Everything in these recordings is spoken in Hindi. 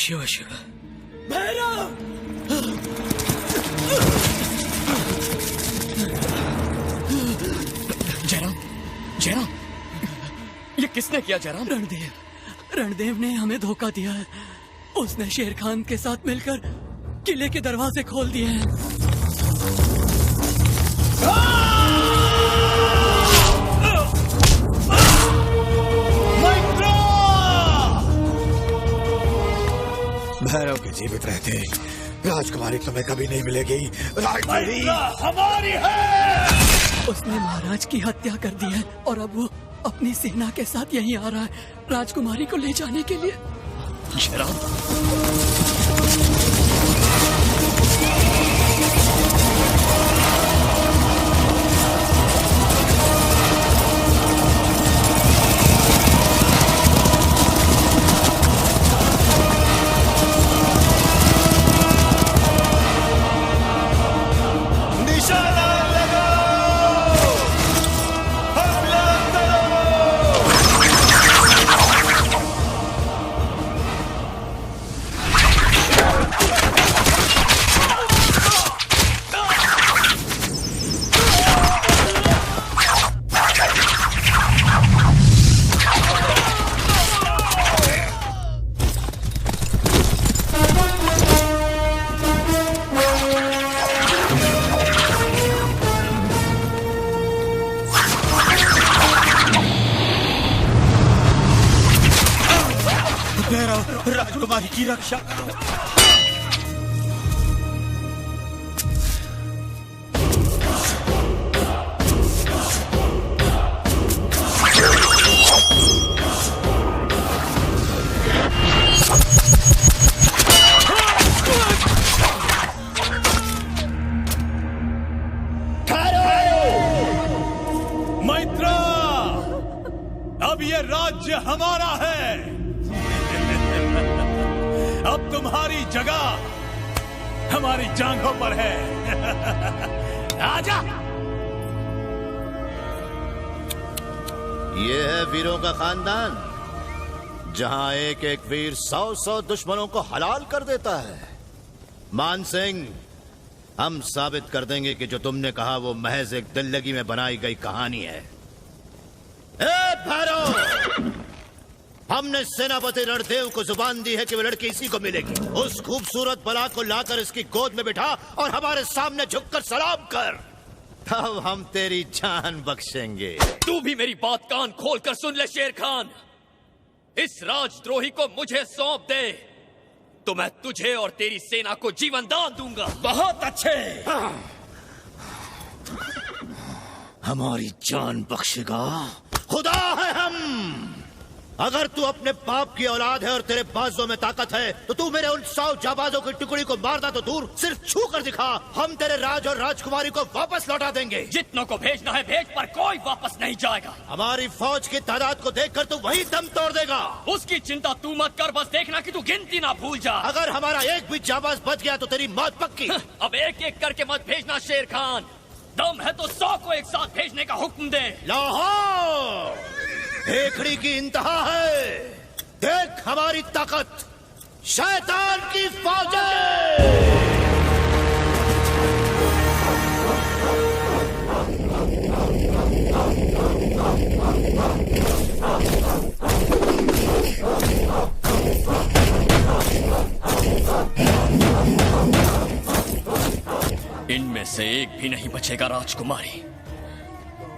शिव शिव। भैरव! जयराम, जयराम, ये किसने किया जयराम? रणदेव ने हमें धोखा दिया है। उसने शेर खान के साथ मिलकर किले के दरवाजे खोल दिए हैं। भैरव के जीवित रहते राजकुमारी तुम्हें कभी नहीं मिलेगी। राजकुमारी हमारी है। उसने महाराज की हत्या कर दी है और अब वो अपनी सेना के साथ यहीं आ रहा है राजकुमारी को ले जाने के लिए। जयराम, राजकुमारी की रक्षा करो। मैत्रा, अब ये राज्य हमारा है। अब तुम्हारी जगह हमारी जांघों पर है। आजा। ये है वीरों का खानदान, जहां एक एक वीर 100-100 दुश्मनों को हलाल कर देता है। मान सिंह, हम साबित कर देंगे कि जो तुमने कहा वो महज एक दिल लगी में बनाई गई कहानी है। ए भैरव, हमने सेनापति रणदेव को जुबान दी है कि वो लड़की इसी को मिलेगी। उस खूबसूरत बला को लाकर इसकी गोद में बिठा और हमारे सामने झुककर सलाम कर, तब हम तेरी जान बख्शेंगे। तू भी मेरी बात कान खोलकर सुन ले शेर खान। इस राजद्रोही को मुझे सौंप दे तो मैं तुझे और तेरी सेना को जीवन दान दूंगा। बहुत अच्छे। हमारी जान बख्शेगा? खुदा है हम। अगर तू अपने बाप की औलाद है और तेरे बाजों में ताकत है तो तू मेरे उन 100 जाबाजों की टुकड़ी को मारना तो दूर, सिर्फ छू कर दिखा, हम तेरे राज और राजकुमारी को वापस लौटा देंगे। जितनों को भेजना है भेज, पर कोई वापस नहीं जाएगा। हमारी फौज की तादाद को देखकर तू वही दम तोड़ देगा। उसकी चिंता तू मत कर, बस देखना कि तू गिनती ना भूल जा। अगर हमारा एक भी जाबाज बच गया तो तेरी मौत पक्की। अब एक एक करके मत भेजना शेर खान। दम है तो 100 को एक साथ भेजने का हुक्म दे। लाहौर हेखड़ी की इंतहा है। देख हमारी ताकत, शैतान की फौजें। इनमें से एक भी नहीं बचेगा राजकुमारी।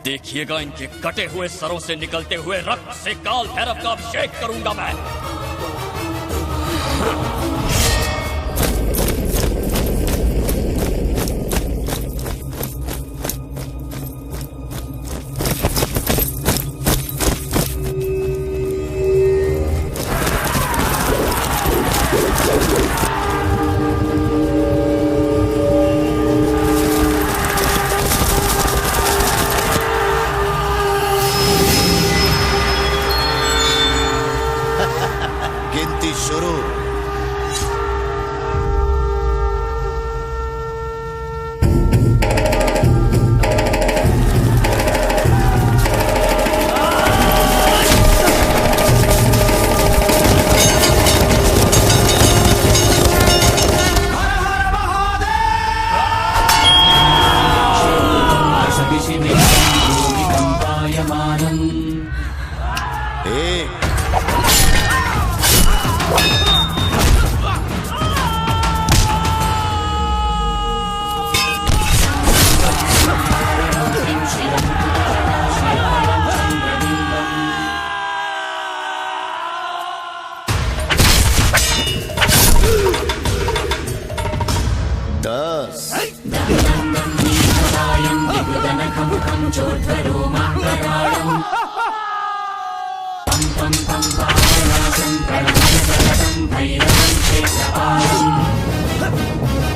देखिएगा, इनके कटे हुए सरों से निकलते हुए रक्त से काल भैरव का अभिषेक करूंगा मैं।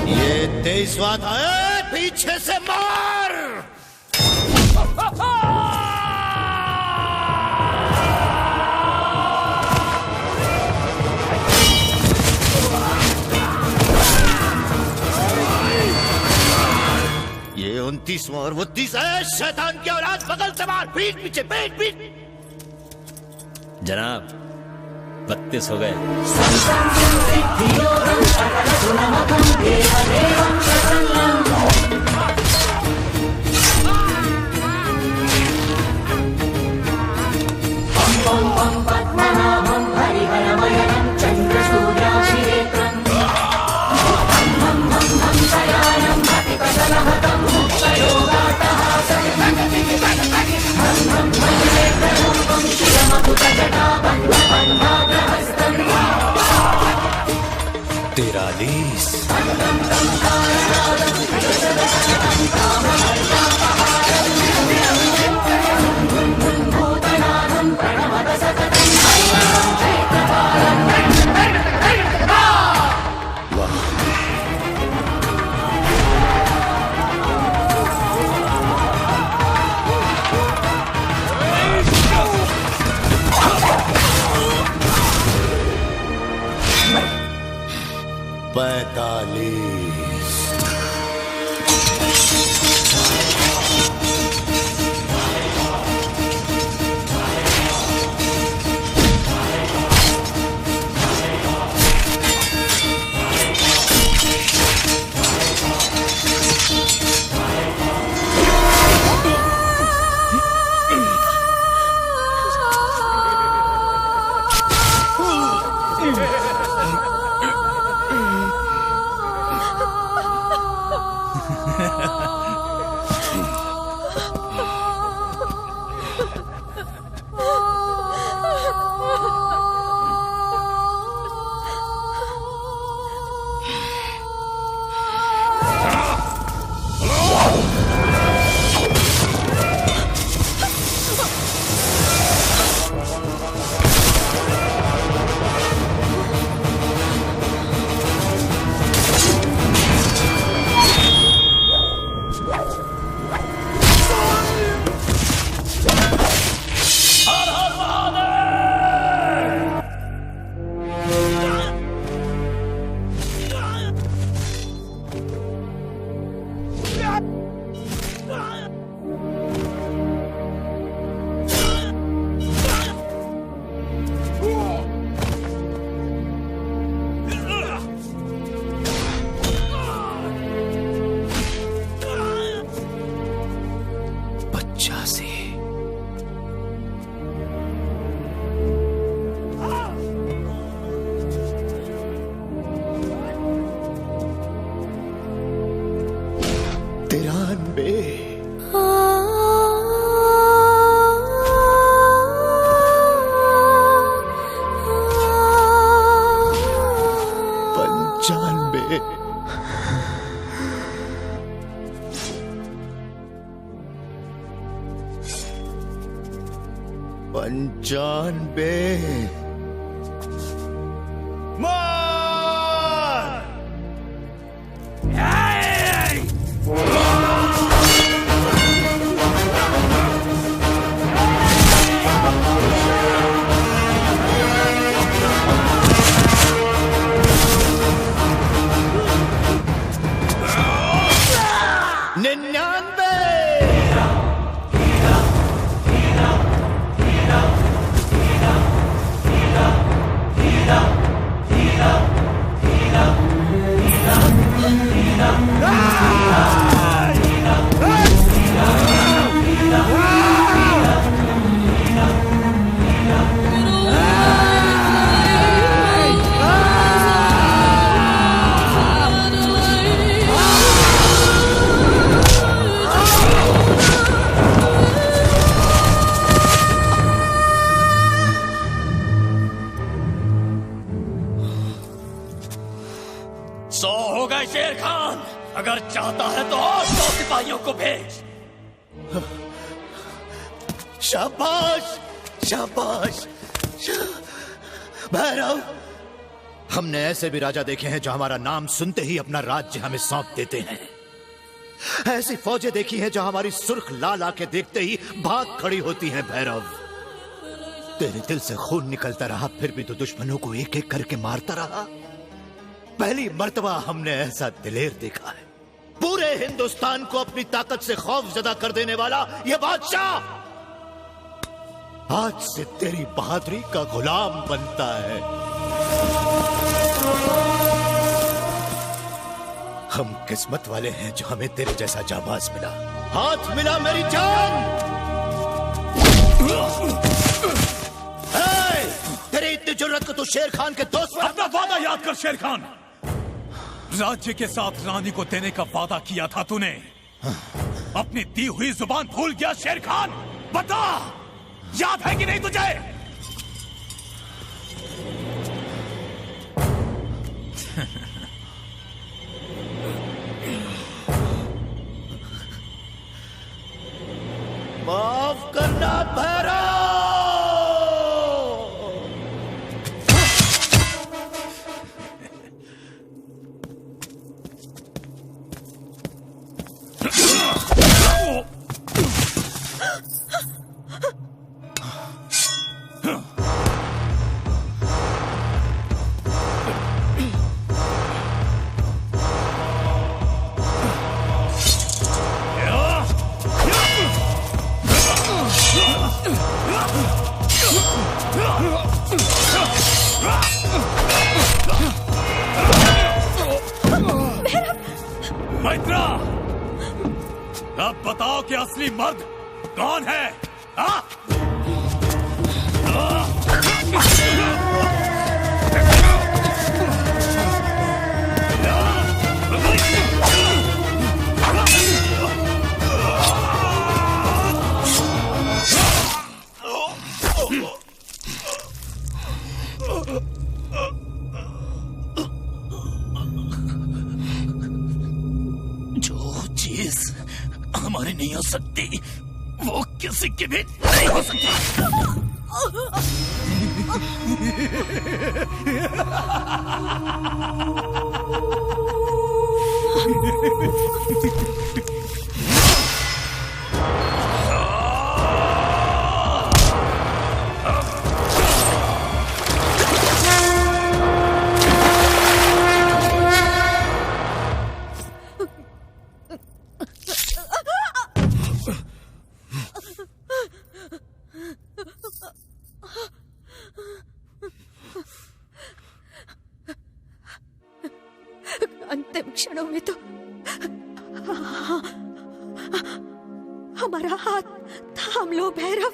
ये 23वां था, पीछे से मार। ये 29वां और 32 है। शैतान की औलाद, बगल से मार, पीठ पीछे, पीठ पीठ। जनाब 32 हो गए। पंचानबे। मार! शेर खान, अगर चाहता है तो और 100 सिपाहियों को भेज। शाबाश शाबाश। भैरव, हमने ऐसे भी राजा देखे हैं जो हमारा नाम सुनते ही अपना राज्य हमें सौंप देते हैं। ऐसी फौजें देखी हैं जो हमारी सुर्ख लाल आंखें देखते ही भाग खड़ी होती हैं। भैरव, तेरे दिल से खून निकलता रहा, फिर भी तो दुश्मनों को एक एक करके मारता रहा। पहली मर्तबा हमने ऐसा दिलेर देखा है। पूरे हिंदुस्तान को अपनी ताकत से खौफजदा कर देने वाला ये बादशाह आज से तेरी बहादुरी का गुलाम बनता है। हम किस्मत वाले हैं जो हमें तेरे जैसा जाबाज मिला। हाथ मिला मेरी जान। तेरी इतनी जुर्रत को तू शेर खान के दोस्त अपना वादा याद कर शेर खान। राज्य के साथ रानी को देने का वादा किया था तूने। अपनी दी हुई जुबान भूल गया शेर खान? बता, याद है कि नहीं तुझे? माफ करना भैरव। मैत्रा, अब बताओ कि असली मर्द कौन है? हाँ? हमारी नहीं हो सकती वो किसी की भी नहीं हो सकती। अंतिम क्षणों में तो हमारा हाथ थाम लो भैरव।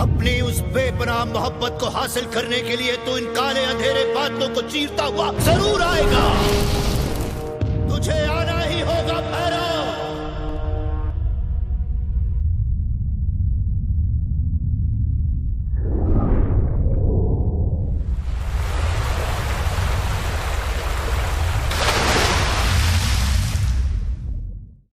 अपनी उस बेपनाह मोहब्बत को हासिल करने के लिए तू इन काले अंधेरे बादलों को चीरता हुआ जरूर आएगा। तुझे